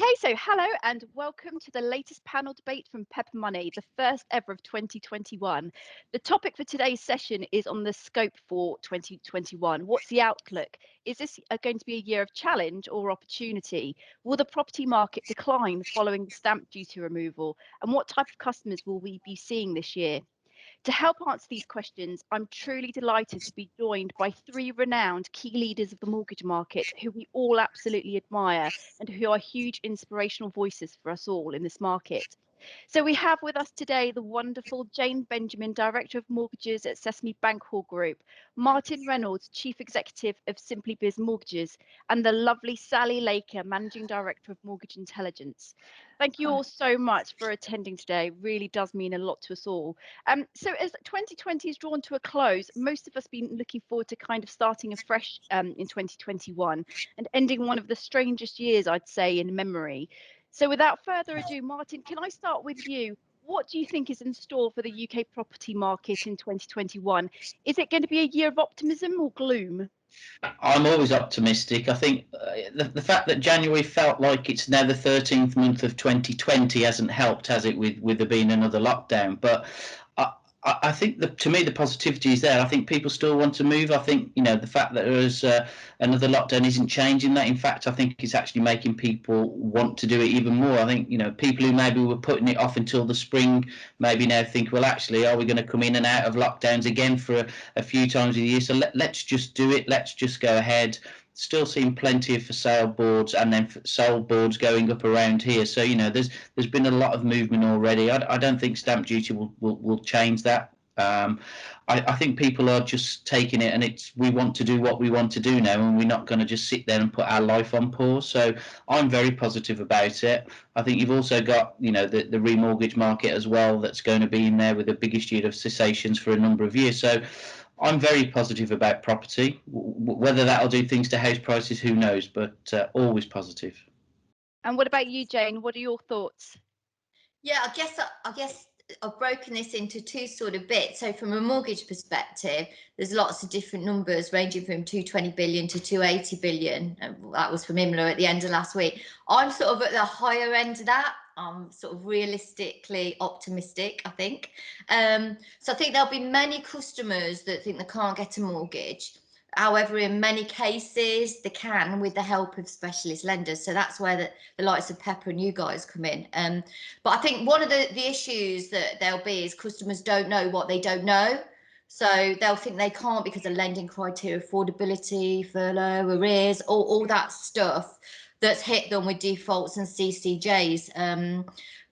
Okay, so hello and welcome to the latest panel debate from Pepper Money, the first ever of 2021. The topic for today's session is on the scope for 2021. What's the outlook? Is this going to be a year of challenge or opportunity? Will the property market decline following the stamp duty removal? And what type of customers will we be seeing this year? To help answer these questions, I'm truly delighted to be joined by three renowned key leaders of the mortgage market who we all absolutely admire and who are huge inspirational voices for us all in this market. So we have with us today the wonderful Jane Benjamin, Director of Mortgages at Sesame Bankhall Group, Martin Reynolds, Chief Executive of SimplyBiz Mortgages, and the lovely Sally Laker, Managing Director of Mortgage Intelligence. Thank you all so much for attending today. Really does mean a lot to us all. So as 2020 is drawn to a close, most of us have been looking forward to kind of starting afresh in 2021 and ending one of the strangest years, I'd say, in memory. So without further ado, Martin, can I start with you? What do you think is in store for the UK property market in 2021? Is it going to be a year of optimism or gloom? I'm always optimistic. I think the fact that January felt like it's now the 13th month of 2020 hasn't helped, has it, with there being another lockdown? But I think to me the positivity is there. I think people still want to move. I think the fact that there's another lockdown isn't changing that. In fact, I think it's actually making people want to do it even more. I think people who maybe were putting it off until the spring maybe now think, well, actually, are we going to come in and out of lockdowns again for a few times a year? So let's just do it. Let's just go ahead. Still seeing plenty of for sale boards and then sold boards going up around here. So there's been a lot of movement already. I don't think stamp duty will change that. I think people are just taking it, and we want to do what we want to do now, and we're not going to just sit there and put our life on pause. So I'm very positive about it. I think you've also got the remortgage market as well that's going to be in there with the biggest year of cessations for a number of years. So I'm very positive about property. Whether that'll do things to house prices, who knows, but always positive. And what about you, Jane? What are your thoughts? Yeah, I guess I've broken this into two sort of bits. So from a mortgage perspective, there's lots of different numbers ranging from 220 billion to 280 billion. That was from IMLA at the end of last week. I'm sort of at the higher end of that. I'm sort of realistically optimistic, I think. So I think there'll be many customers that think they can't get a mortgage. However, in many cases, they can with the help of specialist lenders. So that's where the likes of Pepper and you guys come in. But I think one of the issues that there'll be is customers don't know what they don't know. So they'll think they can't because of lending criteria, affordability, furlough, arrears, all that stuff that's hit them with defaults and CCJs.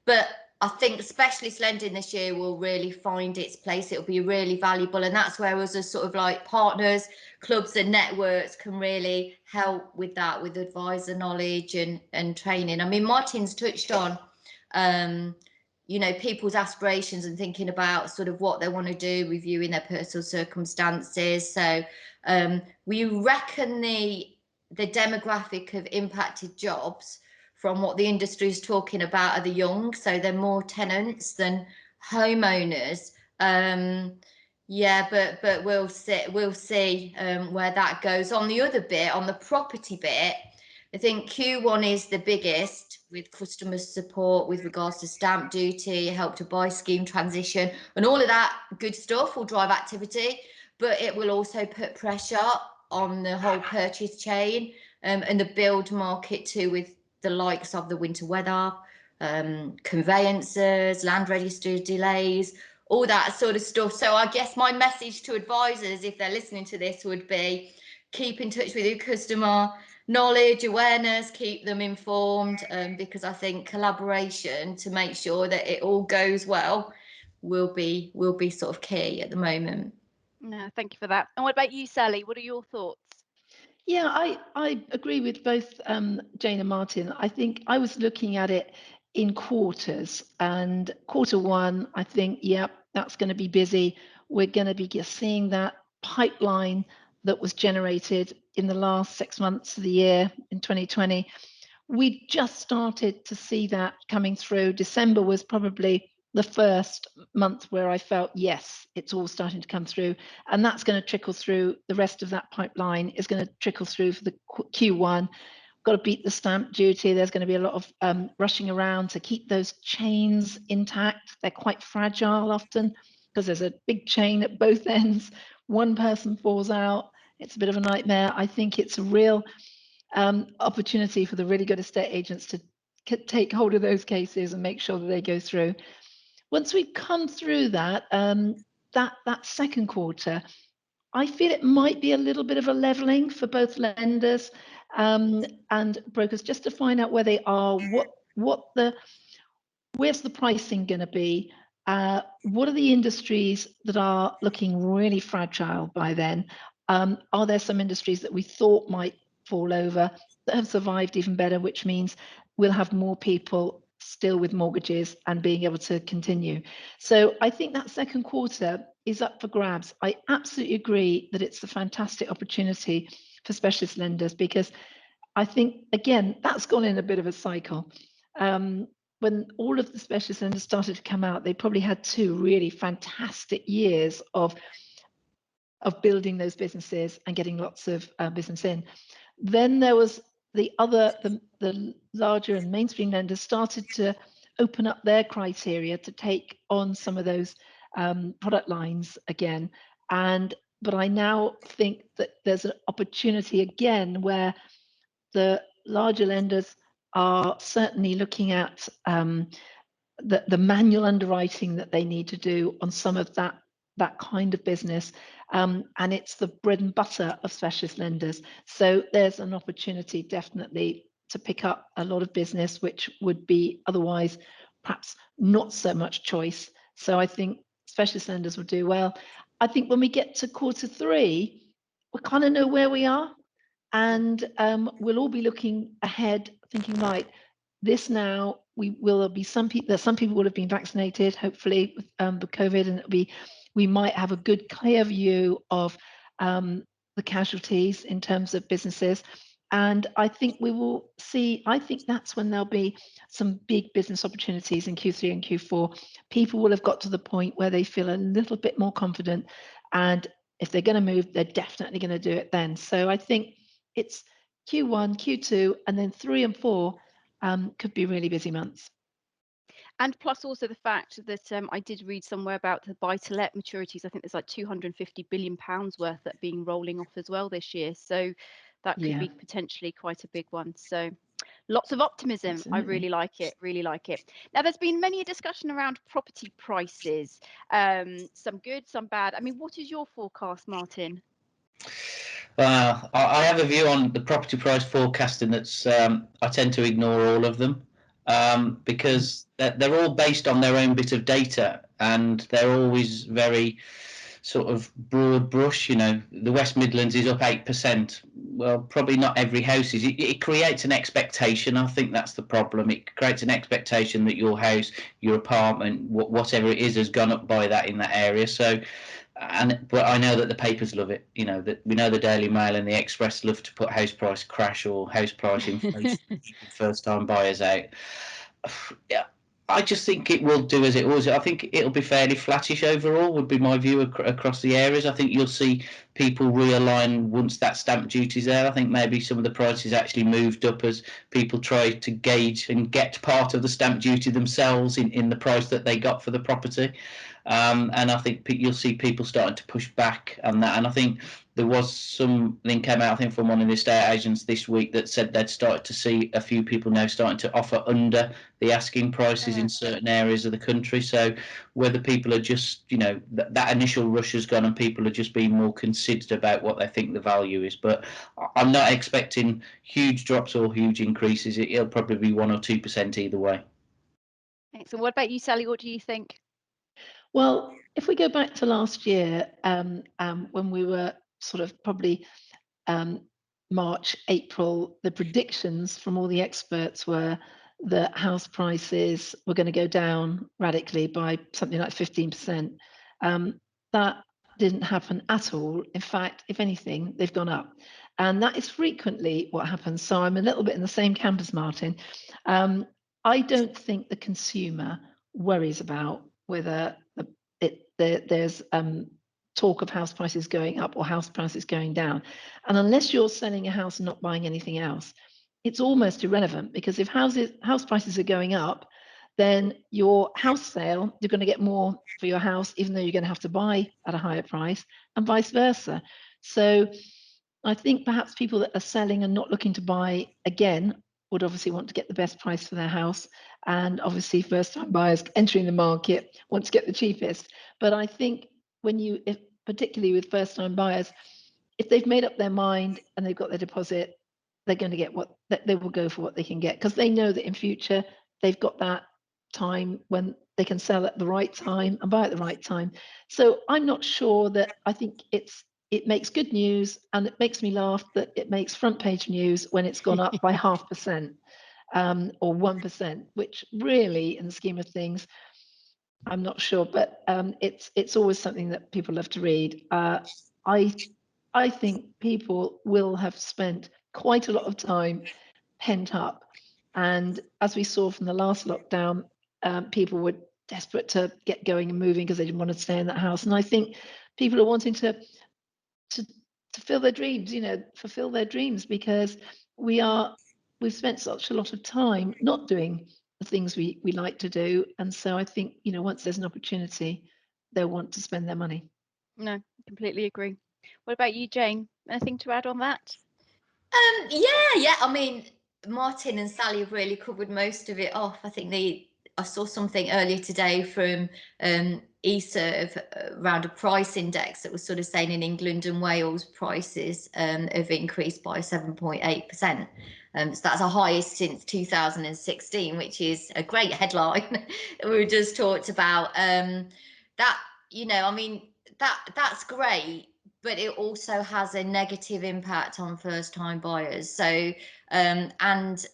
But I think specialist lending this year will really find its place. It'll be really valuable. And that's where us as sort of like partners, clubs and networks can really help with that, with advisor knowledge and training. I mean, Martin's touched on, people's aspirations and thinking about sort of what they want to do, reviewing their personal circumstances. So we reckon the demographic of impacted jobs from what the industry is talking about are the young, so they're more tenants than homeowners. But we'll see where that goes. On the other bit, on the property bit, I think Q1 is the biggest, with customer support with regards to stamp duty, help to buy scheme transition, and all of that good stuff will drive activity, but it will also put pressure on the whole purchase chain and the build market too, with the likes of the winter weather, conveyancers, land registry delays, all that sort of stuff. So I guess my message to advisors, if they're listening to this, would be keep in touch with your customer, knowledge, awareness, keep them informed, because I think collaboration to make sure that it all goes well will be sort of key at the moment. No, thank you for that. And what about you, Sally? What are your thoughts? Yeah, I agree with both Jane and Martin. I think I was looking at it in quarters, and quarter one, I think, that's going to be busy. We're going to be seeing that pipeline that was generated in the last 6 months of the year in 2020. We just started to see that coming through. December was probably the first month where I felt, yes, it's all starting to come through, and that's going to trickle through. The rest of that pipeline is going to trickle through for the Q1. got to beat the stamp duty. There's going to be a lot of rushing around to keep those chains intact. They're quite fragile often because there's a big chain at both ends. One person falls out, it's a bit of a nightmare. I think it's a real opportunity for the really good estate agents to take hold of those cases and make sure that they go through. Once we come through that, that second quarter, I feel it might be a little bit of a leveling for both lenders and brokers, just to find out where they are, where's the pricing going to be, what are the industries that are looking really fragile by then? Are there some industries that we thought might fall over that have survived even better, which means we'll have more people still with mortgages and being able to continue. So I think that second quarter is up for grabs. I absolutely agree that it's a fantastic opportunity for specialist lenders, because I think, again, that's gone in a bit of a cycle. When all of the specialist lenders started to come out, they probably had 2 really fantastic years of building those businesses and getting lots of business in. Then there was the larger and mainstream lenders started to open up their criteria to take on some of those product lines again. But I now think that there's an opportunity again where the larger lenders are certainly looking at the manual underwriting that they need to do on some of that kind of business. And it's the bread and butter of specialist lenders. So there's an opportunity definitely to pick up a lot of business, which would be otherwise perhaps not so much choice. So I think specialist lenders will do well. I think when we get to quarter 3, we kind of know where we are. And we'll all be looking ahead, thinking, right, this now, will be some people will have been vaccinated, hopefully, with the COVID, and we might have a good, clear view of the casualties in terms of businesses. And I think we will see, I think that's when there'll be some big business opportunities in Q3 and Q4. People will have got to the point where they feel a little bit more confident. And if they're going to move, they're definitely going to do it then. So I think it's Q1, Q2, and then 3 and 4 could be really busy months. And plus also the fact that I did read somewhere about the buy-to-let maturities. I think there's like £250 billion worth that being rolling off as well this year. So that could be potentially quite a big one. So lots of optimism. Absolutely. I really like it. Really like it. Now, there's been many a discussion around property prices, some good, some bad. I mean, what is your forecast, Martin? I have a view on the property price forecasting that's I tend to ignore all of them because they're all based on their own bit of data, and they're always very sort of broad brush. You know, the West Midlands is up 8%. Well, probably not every house is. It creates an expectation. I think that's the problem. It creates an expectation that your house, your apartment, whatever it is, has gone up by that in that area. So, but I know that the papers love it. You know, that we know the Daily Mail and the Express love to put house price crash or house price inflation first time buyers out. Yeah, I just think it will do as it was. I think it'll be fairly flattish overall, would be my view across the areas. I think you'll see people realign once that stamp duty's there. I think maybe some of the prices actually moved up as people try to gauge and get part of the stamp duty themselves in the price that they got for the property. And I think you'll see people starting to push back on that. And I think there was something came out, I think, from one of the estate agents this week that said they'd started to see a few people now starting to offer under the asking prices in certain areas of the country. So whether people are just, you know, that initial rush has gone and people are just being more considered about what they think the value is. But I'm not expecting huge drops or huge increases. It'll probably be 1 or 2% either way. So what about you, Sally? What do you think? Well, if we go back to last year, when we were sort of probably March, April, the predictions from all the experts were that house prices were going to go down radically by something like 15%. That didn't happen at all. In fact, if anything, they've gone up. And that is frequently what happens. So I'm a little bit in the same camp as Martin. I don't think the consumer worries about whether there's talk of house prices going up or house prices going down. And unless you're selling a house and not buying anything else, it's almost irrelevant, because if house prices are going up, then your house sale, you're going to get more for your house, even though you're going to have to buy at a higher price, and vice versa. So I think perhaps people that are selling and not looking to buy again would obviously want to get the best price for their house. And obviously first-time buyers entering the market want to get the cheapest. But I think particularly with first-time buyers, if they've made up their mind and they've got their deposit, they're going to get they will go for what they can get, because they know that in future they've got that time when they can sell at the right time and buy at the right time. So I'm not sure that, I think it makes good news, and it makes me laugh that it makes front page news when it's gone up by 0.5% or 1%, which really, in the scheme of things, I'm not sure, but it's always something that people love to read. I think people will have spent quite a lot of time pent up, and as we saw from the last lockdown, people were desperate to get going and moving because they didn't want to stay in that house. And I think people are wanting to fulfill their dreams, fulfill their dreams, because we've spent such a lot of time not doing the things we like to do. And so I think, once there's an opportunity, they'll want to spend their money. No, completely agree. What about you, Jane? Anything to add on that? Yeah. I mean, Martin and Sally have really covered most of it off. I think I saw something earlier today from eServe around a price index that was sort of saying in England and Wales prices have increased by 7.8%. So that's the highest since 2016, which is a great headline. We just talked about that. I mean, that's great, but it also has a negative impact on first-time buyers. So, and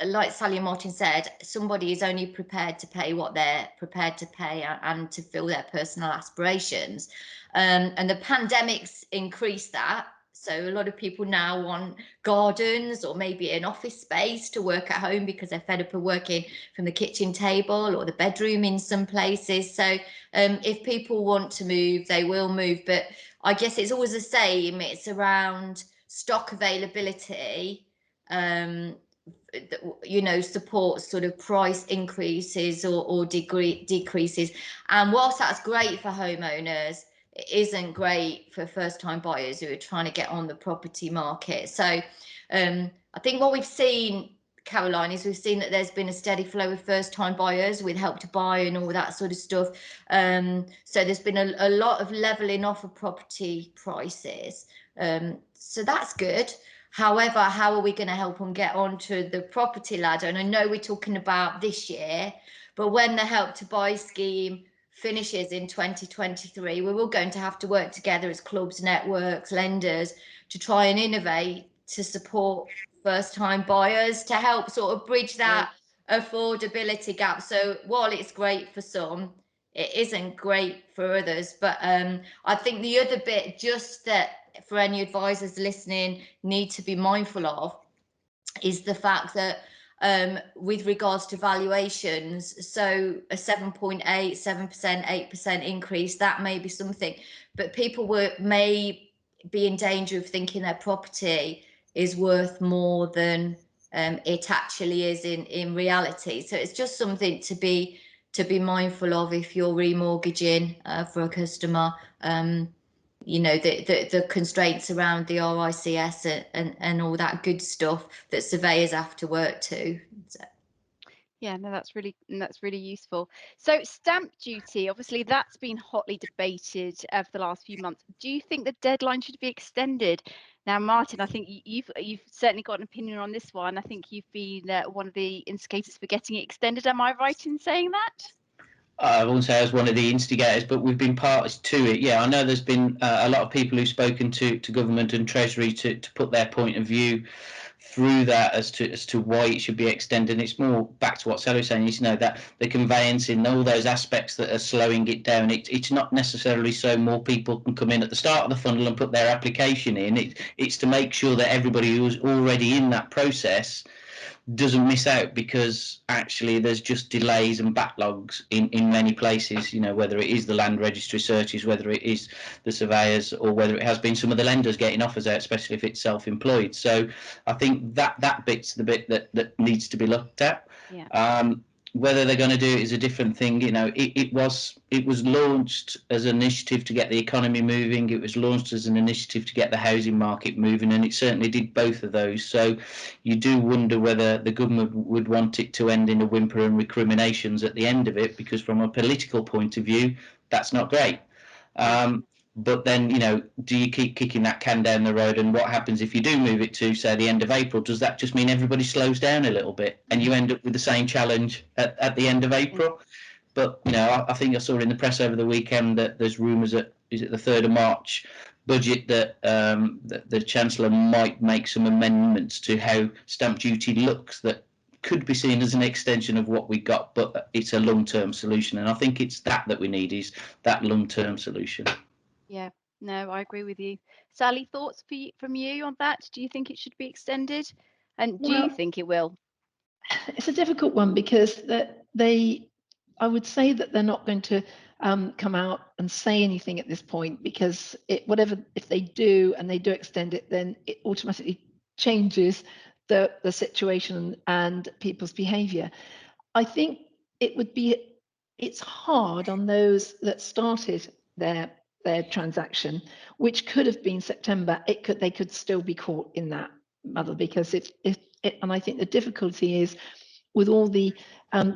like Sally and Martin said, somebody is only prepared to pay what they're prepared to pay and to fill their personal aspirations. And the pandemic's increased that. So a lot of people now want gardens or maybe an office space to work at home because they're fed up of working from the kitchen table or the bedroom in some places. So if people want to move, they will move. But I guess it's always the same. It's around stock availability, supports sort of price increases or decreases. And whilst that's great for homeowners, it isn't great for first-time buyers who are trying to get on the property market. So I think what we've seen, Caroline, is we've seen that there's been a steady flow of first-time buyers with Help to Buy and all that sort of stuff. So there's been a lot of levelling off of property prices. So that's good. However, how are we going to help them get onto the property ladder? And I know we're talking about this year, but when the Help to Buy scheme finishes in 2023, we're all going to have to work together as clubs, networks, lenders to try and innovate to support first-time buyers to help sort of bridge that affordability gap. So while it's great for some, it isn't great for others. But I think the other bit, just that for any advisors listening need to be mindful of, is the fact that with regards to valuations, so a 7.8%, 7%, 8% increase, that may be something, but people may be in danger of thinking their property is worth more than it actually is in reality. So it's just something to be mindful of if you're remortgaging for a customer. The constraints around the RICS and all that good stuff that surveyors have to work to. So. Yeah, no, that's really useful. So stamp duty, obviously that's been hotly debated for the last few months. Do you think the deadline should be extended? Now, Martin, I think you've certainly got an opinion on this one. I think you've been one of the instigators for getting it extended. Am I right in saying that? I won't say I was one of the instigators, but we've been parties to it. Yeah, I know there's been a lot of people who've spoken to government and Treasury to put their point of view through that as to why it should be extended. And it's more back to what Sally was saying, that the conveyancing, all those aspects that are slowing it down. It's not necessarily so more people can come in at the start of the funnel and put their application in. It's to make sure that everybody who's already in that process doesn't miss out, because actually there's just delays and backlogs in many places, you know, whether it is the land registry searches, whether it is the surveyors, or whether it has been some of the lenders getting offers out, especially if it's self-employed. So I think that bit's the bit that needs to be looked at. Yeah. Whether they're going to do it is a different thing. You know, it was launched as an initiative to get the economy moving. It was launched as an initiative to get the housing market moving, and it certainly did both of those. So you do wonder whether the government would want it to end in a whimper and recriminations at the end of it, because from a political point of view, that's not great. But then, you know, do you keep kicking that can down the road? And what happens if you do move it to, say, the end of April? Does that just mean everybody slows down a little bit and you end up with the same challenge at the end of April? But, you know, I think I saw in the press over the weekend that there's rumours that, is it the 3rd of March budget, that the Chancellor might make some amendments to how stamp duty looks that could be seen as an extension of what we got, but it's a long-term solution. And I think it's that we need, is that long-term solution. Yeah, no, I agree with you. Sally, thoughts from you on that? Do you think it should be extended? And do you think it will? It's a difficult one, because I would say that they're not going to come out and say anything at this point, because if they do and they do extend it, then it automatically changes the situation and people's behaviour. I think it's hard on those that started their transaction, which could have been September. They could still be caught in that muddle, because and I think the difficulty is with all the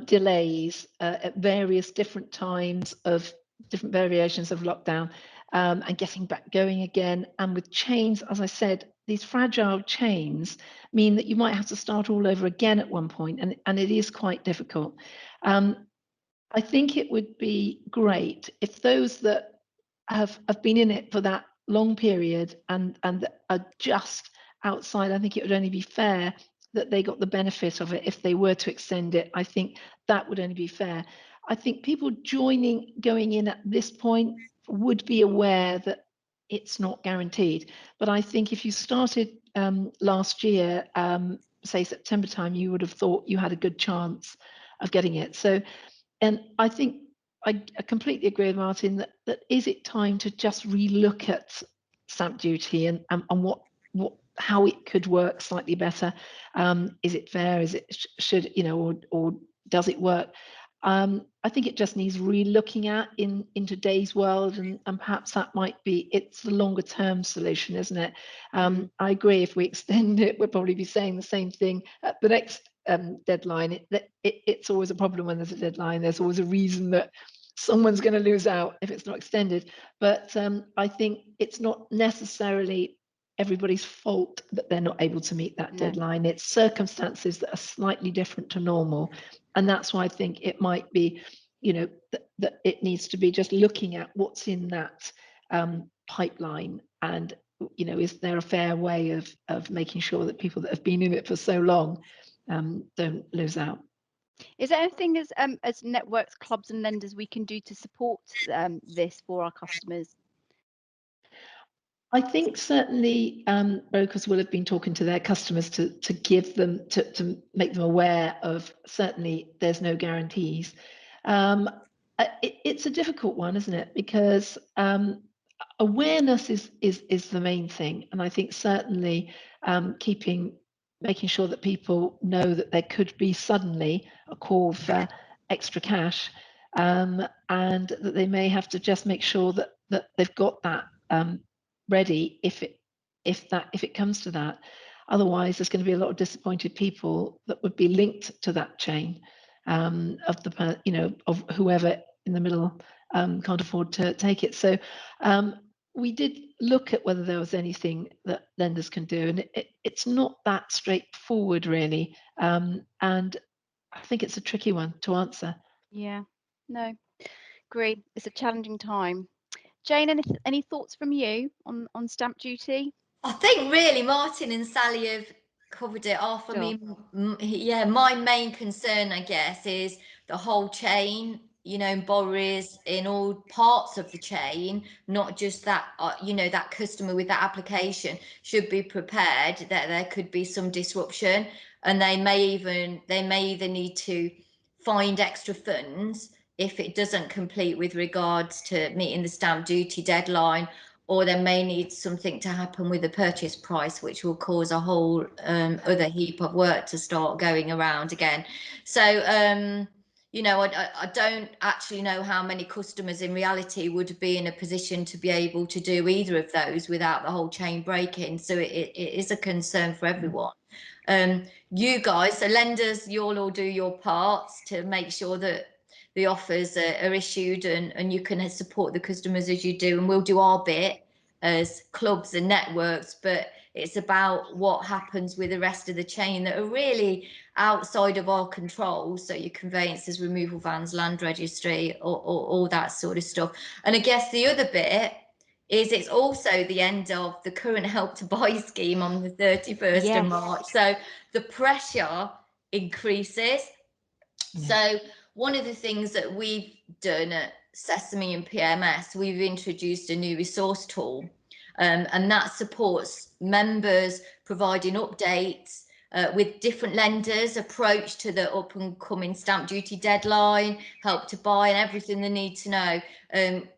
delays at various different times of different variations of lockdown, and getting back going again, and with chains, as I said, these fragile chains mean that you might have to start all over again at one point, and it is quite difficult. I think it would be great if those that have been in it for that long period and are just outside, I think it would only be fair that they got the benefit of it if they were to extend it. I think that would only be fair. I think people going in at this point would be aware that it's not guaranteed. But I think if you started last year, say September time, you would have thought you had a good chance of getting it. So, and I think I completely agree with Martin that is it time to just relook at stamp duty and how it could work slightly better. Is it fair? Is it should, you know, or does it work? I think it just needs re-looking at in today's world, and perhaps that might be, it's the longer term solution, isn't it? I agree, if we extend it, we'll probably be saying the same thing at the next deadline. It's always a problem when there's a deadline. There's always a reason that someone's going to lose out if it's not extended. But I think it's not necessarily everybody's fault that they're not able to meet that deadline. It's circumstances that are slightly different to normal. And that's why I think it might be, you know, that it needs to be just looking at what's in that pipeline, and, you know, is there a fair way of making sure that people that have been in it for so long don't lose out. Is there anything as networks, clubs and lenders we can do to support this for our customers? I think certainly brokers will have been talking to their customers to give them, to make them aware of, certainly there's no guarantees. It's a difficult one, isn't it? Because awareness is the main thing. And I think certainly making sure that people know that there could be suddenly a call for extra cash, and that they may have to just make sure that they've got that ready if it comes to that. Otherwise, there's going to be a lot of disappointed people that would be linked to that chain of the, you know, of whoever in the middle can't afford to take it. So we did look at whether there was anything that lenders can do, and it's not that straightforward, really. And I think it's a tricky one to answer. Yeah, no, agree. It's a challenging time. Jane, any thoughts from you on stamp duty? I think really Martin and Sally have covered it off. Sure. I mean, yeah, my main concern, I guess, is the whole chain, you know, borrowers in all parts of the chain, not just that, you know, that customer with that application should be prepared that there could be some disruption. and they may either need to find extra funds if it doesn't complete with regards to meeting the stamp duty deadline, or they may need something to happen with the purchase price, which will cause a whole other heap of work to start going around again. So you know, I don't actually know how many customers in reality would be in a position to be able to do either of those without the whole chain breaking. So it is a concern for everyone. You guys, so lenders, you'll all do your parts to make sure that the offers are issued and you can support the customers as you do, and we'll do our bit as clubs and networks, but it's about what happens with the rest of the chain that are really outside of our control. So your conveyances, removal vans, land registry, or all that sort of stuff. And I guess the other bit is it's also the end of the current Help to Buy scheme on the 31st of March. So the pressure increases. So one of the things that we've done at Sesame and PMS, we've introduced a new resource tool, and that supports members providing updates with different lenders' approach to the up and coming stamp duty deadline, Help to Buy, and everything they need to know.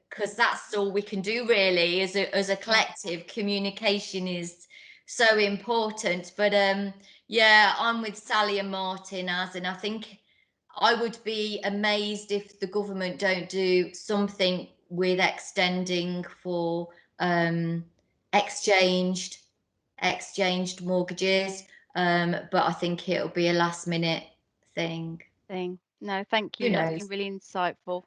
Because that's all we can do really as a collective. Communication is so important. But yeah, I'm with Sally and Martin, and I think I would be amazed if the government don't do something with extending for exchanged mortgages, but I think it'll be a last minute thing. No, thank Who you. That's knows? been really insightful.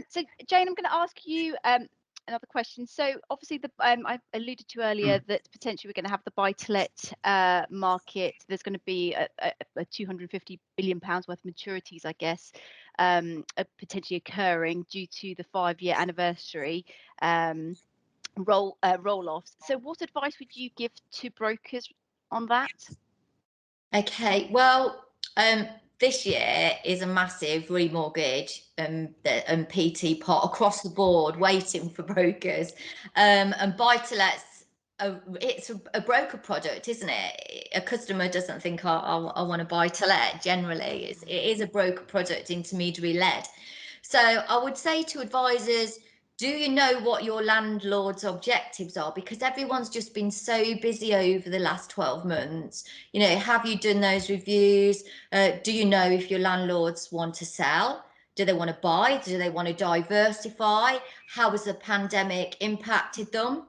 So Jane, I'm going to ask you another question. So obviously I alluded to earlier that potentially we're going to have the buy-to-let market. There's going to be a 250 billion pounds worth of maturities, I guess, potentially occurring due to the 5-year anniversary roll-offs. So what advice would you give to brokers on that? Okay, well, this year is a massive remortgage and PT pot across the board, waiting for brokers. And buy-to-lets, it's a broker product, isn't it? A customer doesn't think I want to buy-to-let. Generally, it is a broker product, intermediary led. So I would say to advisors, do you know what your landlord's objectives are? Because everyone's just been so busy over the last 12 months. You know, have you done those reviews? Do you know if your landlords want to sell? Do they want to buy? Do they want to diversify? How has the pandemic impacted them?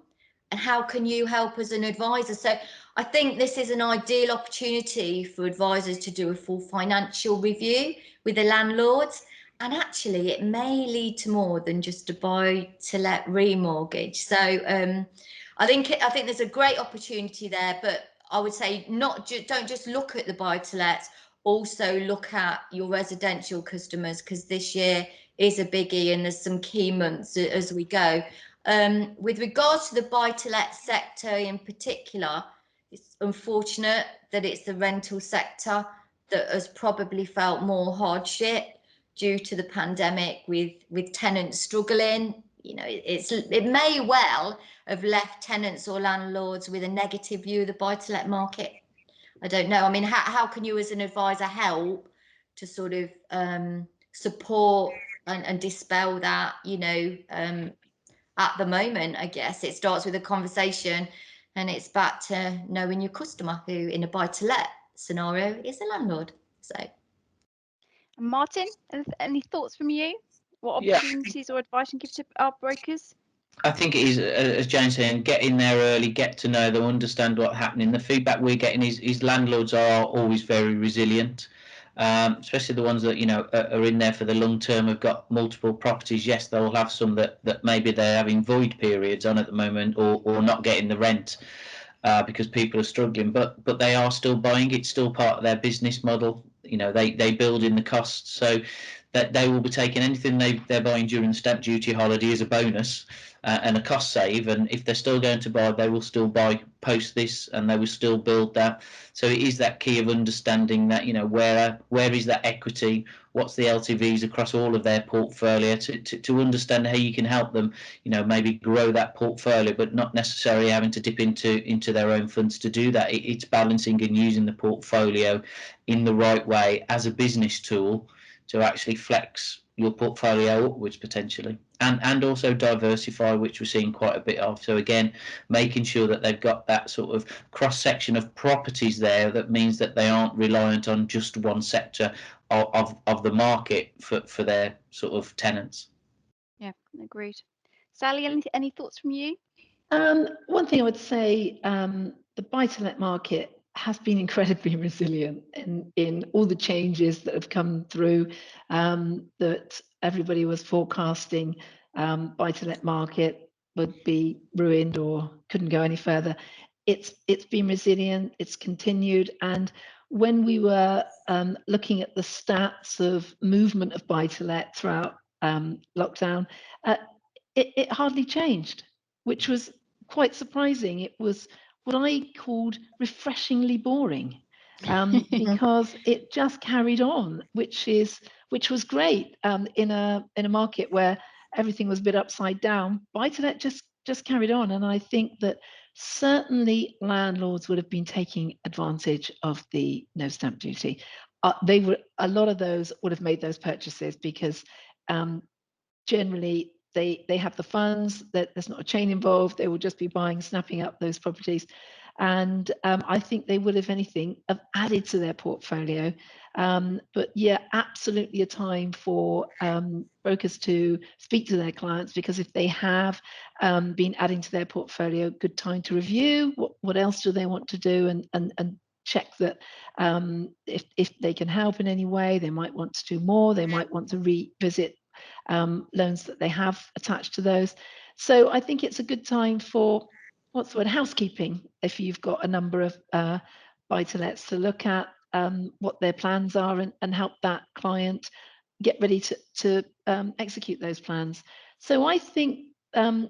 And how can you help as an advisor? So I think this is an ideal opportunity for advisors to do a full financial review with the landlords. And actually, it may lead to more than just a buy-to-let remortgage. So I think there's a great opportunity there. But I would say don't just look at the buy-to-lets. Also look at your residential customers, because this year is a biggie and there's some key months as we go. With regards to the buy-to-let sector in particular, it's unfortunate that it's the rental sector that has probably felt more hardship due to the pandemic, with tenants struggling. You know, it may well have left tenants or landlords with a negative view of the buy-to-let market. I don't know. I mean, how can you as an advisor help to sort of support and dispel that, you know, at the moment? I guess it starts with a conversation, and it's back to knowing your customer, who in a buy-to-let scenario is a landlord. So Martin, any thoughts from you? What opportunities or advice you give to our brokers? I think it is, as Jane's saying, get in there early, get to know them, understand what's happening. The feedback we're getting is landlords are always very resilient, especially the ones that, you know, are in there for the long term, have got multiple properties. Yes, they'll have some that maybe they're having void periods on at the moment, or not getting the rent because people are struggling, but they are still buying. It's still part of their business model. You know, they build in the costs, so that they will be taking anything they're buying during the stamp duty holiday as a bonus. and a cost save. And if they're still going to buy, they will still buy post this, and they will still build that. So it is that key of understanding that, where is that equity, what's the LTVs across all of their portfolio, to understand how you can help them, maybe grow that portfolio, but not necessarily having to dip into their own funds to do that. It's balancing and using the portfolio in the right way as a business tool to actually flex your portfolio upwards potentially, and also diversify, which we're seeing quite a bit of. So again, making sure that they've got that sort of cross section of properties there, that means that they aren't reliant on just one sector of the market for their sort of tenants. Yeah, agreed. Sally, any thoughts from you? One thing I would say, the buy-to-let market has been incredibly resilient in all the changes that have come through, that everybody was forecasting. Buy-to-let market would be ruined or couldn't go any further. It's been resilient, it's continued. And when we were looking at the stats of movement of buy-to-let throughout lockdown, it hardly changed, which was quite surprising. It was what I called refreshingly boring, because it just carried on, which was great, in a market where everything was a bit upside down. Buy-to-let just carried on, and I think that certainly landlords would have been taking advantage of the no stamp duty. A lot of those would have made those purchases because generally they have the funds, that there's not a chain involved. They will just be snapping up those properties. And I think they would, if anything, have added to their portfolio. But yeah, absolutely a time for brokers to speak to their clients, because if they have been adding to their portfolio, good time to review what else do they want to do, and check that if they can help in any way. They might want to do more. They might want to revisit loans that they have attached to those. So I think it's a good time for, what's the word, housekeeping, if you've got a number of buy-to-lets, to look at what their plans are, and help that client get ready to execute those plans. So I think there'll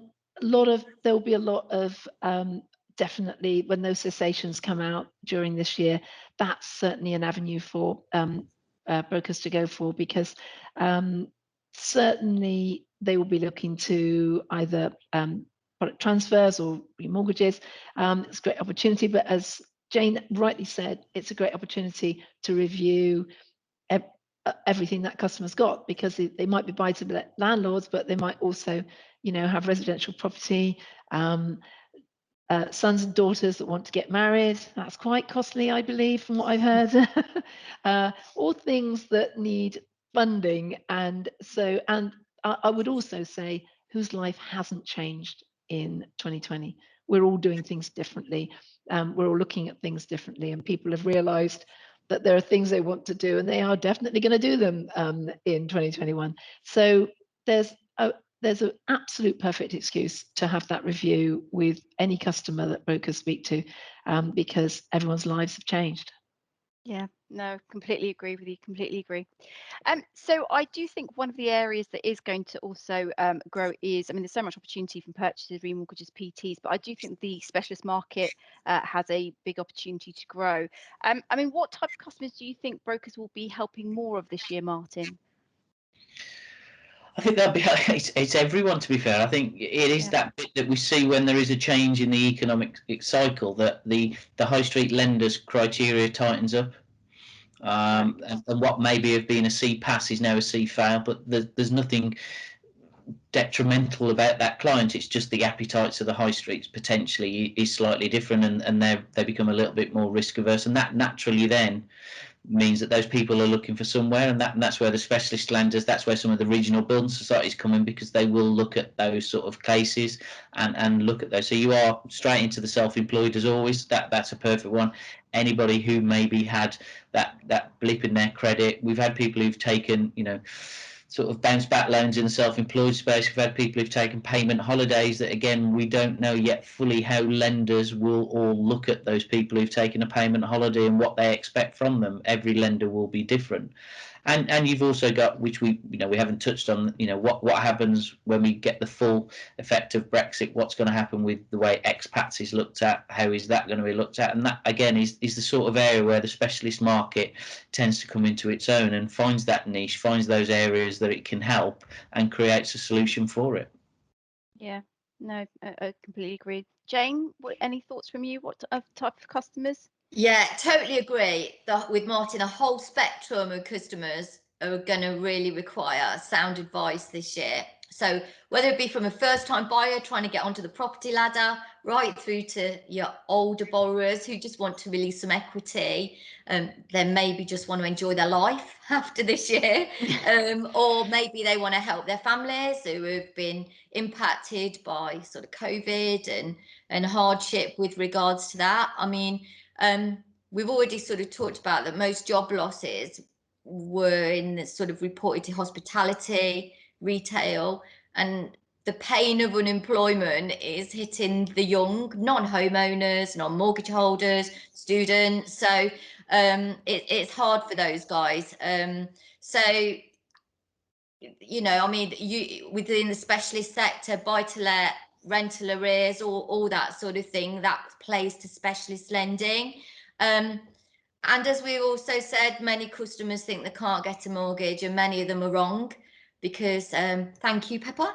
be a lot of definitely, when those cessations come out during this year, that's certainly an avenue for brokers to go for, because certainly they will be looking to either product transfers or remortgages. It's a great opportunity, but as Jane rightly said, it's a great opportunity to review everything that customer's got, because they might be buy-to-let landlords, but they might also, have residential property, sons and daughters that want to get married. That's quite costly, I believe, from what I've heard. All things that need funding. And I would also say, whose life hasn't changed in 2020. We're all doing things differently. We're all looking at things differently, and people have realized that there are things they want to do, and they are definitely going to do them in 2021. So there's an absolute perfect excuse to have that review with any customer that brokers speak to, because everyone's lives have changed. Yeah, no, completely agree with you. Completely agree. So I do think one of the areas that is going to also grow is, there's so much opportunity from purchases, remortgages, PTs, but I do think the specialist market has a big opportunity to grow. What type of customers do you think brokers will be helping more of this year, Martin? I think it's everyone, to be fair. I think it is that bit that we see when there is a change in the economic cycle, that the high street lenders criteria tightens up. And what maybe have been a C pass is now a C fail, but there's nothing detrimental about that client. It's just the appetites of the high streets potentially is slightly different, and they become a little bit more risk averse, and that naturally then means that those people are looking for somewhere, and that's where the specialist lenders, that's where some of the regional building societies come in, because they will look at those sort of cases and look at those. So you are straight into the self-employed as always. That's a perfect one. Anybody who maybe had that blip in their credit. We've had people who've taken sort of bounce back loans in the self-employed space. We've had people who've taken payment holidays, that again, we don't know yet fully how lenders will all look at those people who've taken a payment holiday and what they expect from them. Every lender will be different. And you've also got, which we haven't touched on, what happens when we get the full effect of Brexit. What's going to happen with the way expats is looked at? How is that going to be looked at? And that again is the sort of area where the specialist market tends to come into its own and finds that niche, finds those areas that it can help, and creates a solution for it. Yeah, no, I completely agree. Jane, any thoughts from you? What type of customers? Yeah, totally agree with Martin. A whole spectrum of customers are going to really require sound advice this year. So whether it be from a first-time buyer trying to get onto the property ladder, right through to your older borrowers who just want to release some equity, then maybe just want to enjoy their life after this year, or maybe they want to help their families who have been impacted by sort of COVID and hardship with regards to that. I mean, we've already sort of talked about that most job losses were in the sort of reported to hospitality, retail, and the pain of unemployment is hitting the young, non-homeowners, non-mortgage holders, students. So it's hard for those guys. So, I mean, you within the specialist sector, buy-to-let, rental arrears, all that sort of thing, that plays to specialist lending. And as we also said, many customers think they can't get a mortgage, and many of them are wrong because, thank you, Pepper,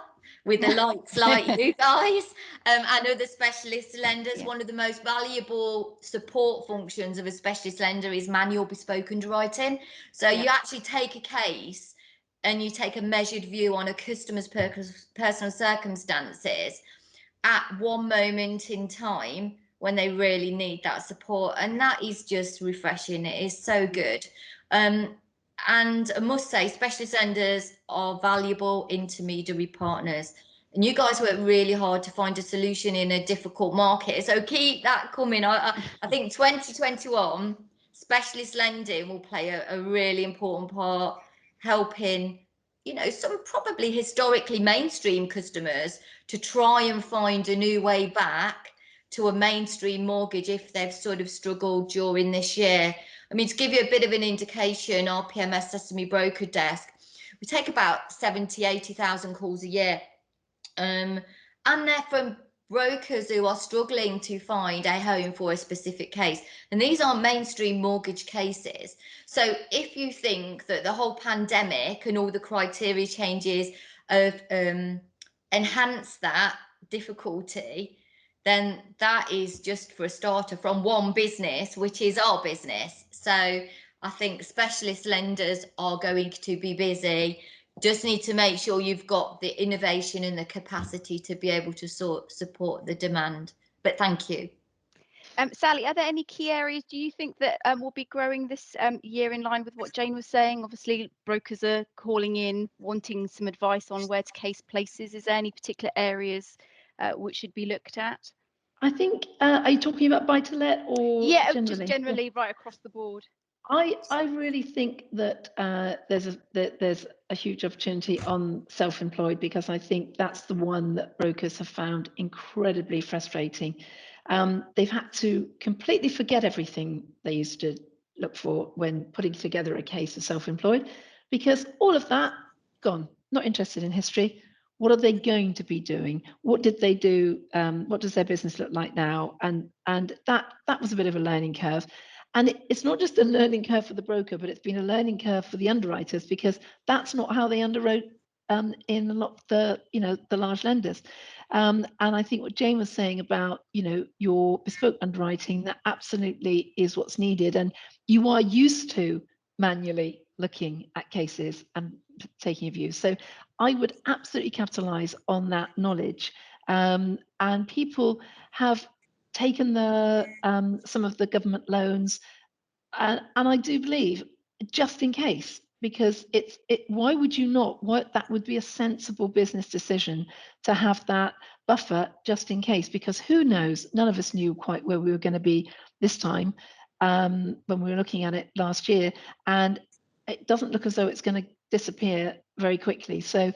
with the likes like you guys and other specialist lenders, one of the most valuable support functions of a specialist lender is manual bespoke underwriting. So you actually take a case and you take a measured view on a customer's personal circumstances at one moment in time when they really need that support, and that is just refreshing. It is so good. And I must say, specialist lenders are valuable intermediary partners, and you guys work really hard to find a solution in a difficult market, so keep that coming. I think 2021 specialist lending will play a really important part, helping some probably historically mainstream customers to try and find a new way back to a mainstream mortgage if they've sort of struggled during this year. I mean, to give you a bit of an indication, our PMS Sesame broker desk, we take about 80,000 calls a year. And they're from brokers who are struggling to find a home for a specific case. And these are mainstream mortgage cases. So if you think that the whole pandemic and all the criteria changes have enhanced that difficulty, then that is just for a starter from one business, which is our business. So I think specialist lenders are going to be busy. Just need to make sure you've got the innovation and the capacity to be able to support the demand. But thank you. Sally, are there any key areas do you think that will be growing this year in line with what Jane was saying? Obviously, brokers are calling in, wanting some advice on where to case places. Is there any particular areas which should be looked at? I think, are you talking about buy-to-let or generally? Just generally right across the board. I really think that there's a huge opportunity on self-employed, because I think that's the one that brokers have found incredibly frustrating. They've had to completely forget everything they used to look for when putting together a case of self-employed, because all of that gone. Not interested in history. What are they going to be doing? What did they do? What does their business look like now? And that was a bit of a learning curve. And it's not just a learning curve for the broker, but it's been a learning curve for the underwriters, because that's not how they underwrote in a lot of the large lenders. And I think what Jane was saying about your bespoke underwriting, that absolutely is what's needed. And you are used to manually looking at cases and taking a view. So I would absolutely capitalize on that knowledge. And people have taken some of the government loans, and I do believe just in case, because why would you not? That would be a sensible business decision to have that buffer just in case, because who knows? None of us knew quite where we were going to be this time when we were looking at it last year, and it doesn't look as though it's going to disappear very quickly. So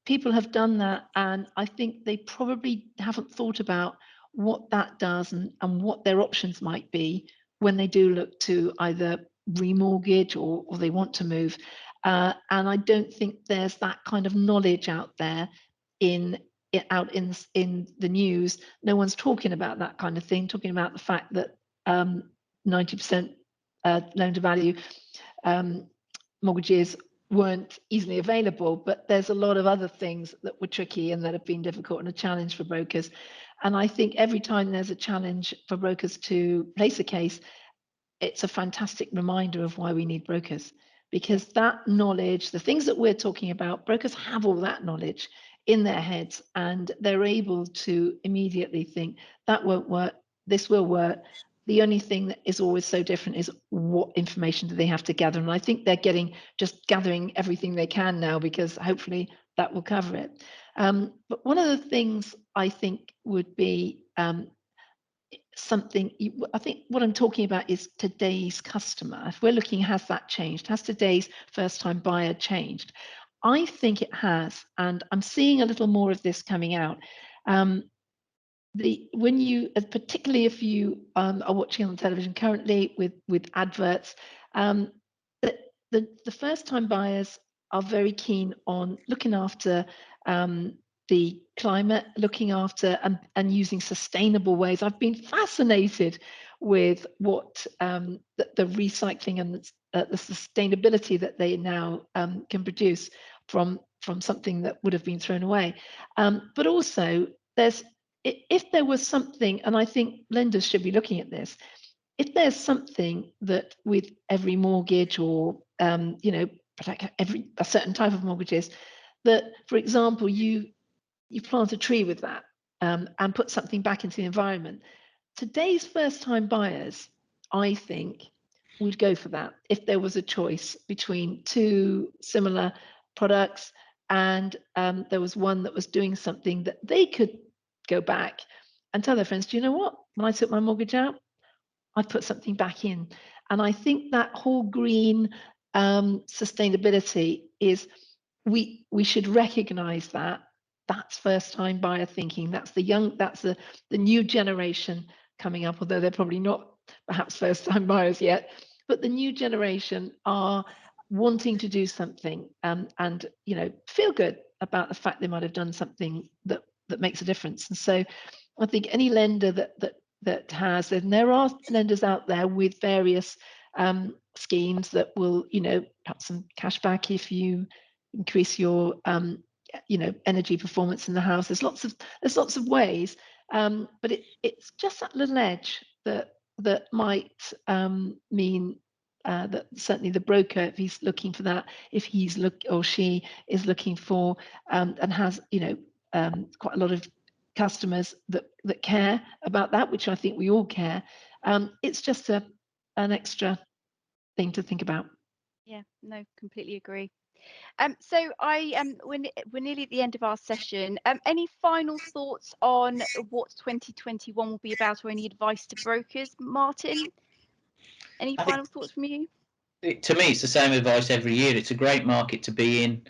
people have done that, and I think they probably haven't thought about what that does and what their options might be when they do look to either remortgage or they want to move. And I don't think there's that kind of knowledge out there in the news. No one's talking about that kind of thing, talking about the fact that 90% loan to value mortgages weren't easily available, but there's a lot of other things that were tricky and that have been difficult and a challenge for brokers. And I think every time there's a challenge for brokers to place a case, it's a fantastic reminder of why we need brokers, because that knowledge, the things that we're talking about, brokers have all that knowledge in their heads, and they're able to immediately think that won't work, this will work. The only thing that is always so different is what information do they have to gather. And I think they're gathering everything they can now, because hopefully that will cover it. But one of the things I think would be something, I think what I'm talking about is today's customer. If we're looking, has that changed? Has today's first time buyer changed? I think it has, and I'm seeing a little more of this coming out. When you, particularly if you are watching on television currently with adverts, the first time buyers are very keen on looking after the climate, looking after and using sustainable ways. I've been fascinated with what the recycling and the sustainability that they now can produce from something that would have been thrown away. But also, if there was something, and I think lenders should be looking at this, if there's something that with every mortgage or like a certain type of mortgages, that, for example, you plant a tree with that and put something back into the environment. Today's first-time buyers, I think, would go for that if there was a choice between two similar products and there was one that was doing something that they could go back and tell their friends, do you know what? When I took my mortgage out, I put something back in. And I think that whole green sustainability is, we should recognize that. That's first time buyer thinking. That's the new generation coming up, although they're probably not perhaps first time buyers yet, but the new generation are wanting to do something and feel good about the fact they might have done something that makes a difference. And so I think any lender that has, and there are lenders out there with various schemes that will, perhaps some cash back if you increase your energy performance in the house. There's lots of ways, but it's just that little edge that might mean that certainly the broker, if he's looking for that, if he's or she is looking for and has quite a lot of customers that care about that, which I think we all care, it's just an extra thing to think about. Yeah, no, completely agree. So we're nearly at the end of our session. Any final thoughts on what 2021 will be about, or any advice to brokers, Martin? Any final thoughts from you? To me, it's the same advice every year. It's a great market to be in.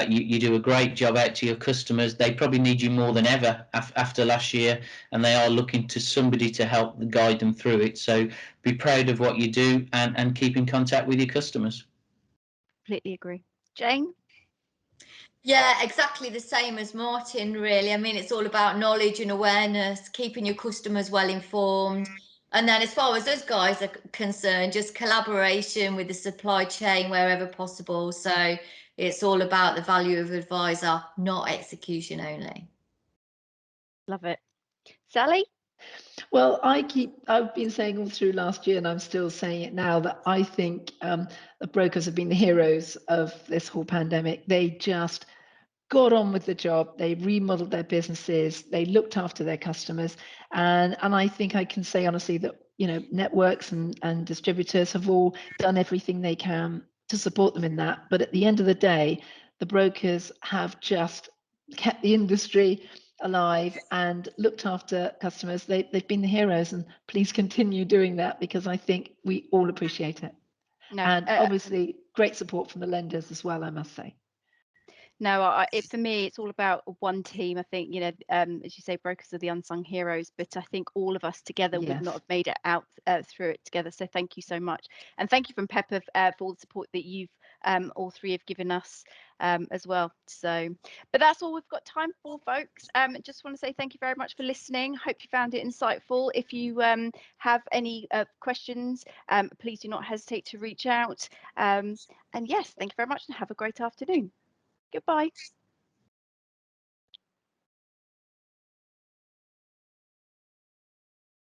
You do a great job out to your customers. They probably need you more than ever after last year, and they are looking to somebody to help guide them through it. So be proud of what you do and keep in contact with your customers. Completely agree. Jane? Yeah, exactly the same as Martin, really. I mean, it's all about knowledge and awareness, keeping your customers well informed. And then as far as those guys are concerned, just collaboration with the supply chain wherever possible. So it's all about the value of advisor, not execution only. Love it. Sally? Well, I've been saying all through last year, and I'm still saying it now, that I think the brokers have been the heroes of this whole pandemic. They just got on with the job. They remodeled their businesses. They looked after their customers. And I think I can say honestly that, networks and distributors have all done everything they can to support them in that. But at the end of the day, the brokers have just kept the industry alive and looked after customers. They've been the heroes, and please continue doing that, because I think we all appreciate it. No, and obviously great support from the lenders as well, I must say. No, for me, it's all about one team. I think, you know, as you say, brokers are the unsung heroes, but I think all of us together would not Yes. have made it out through it together. So thank you so much. And thank you from Pepper for all the support that you've all three have given us as well. So, but that's all we've got time for, folks. Just want to say thank you very much for listening. Hope you found it insightful. If you have any questions, please do not hesitate to reach out. And yes, thank you very much and have a great afternoon. Goodbye.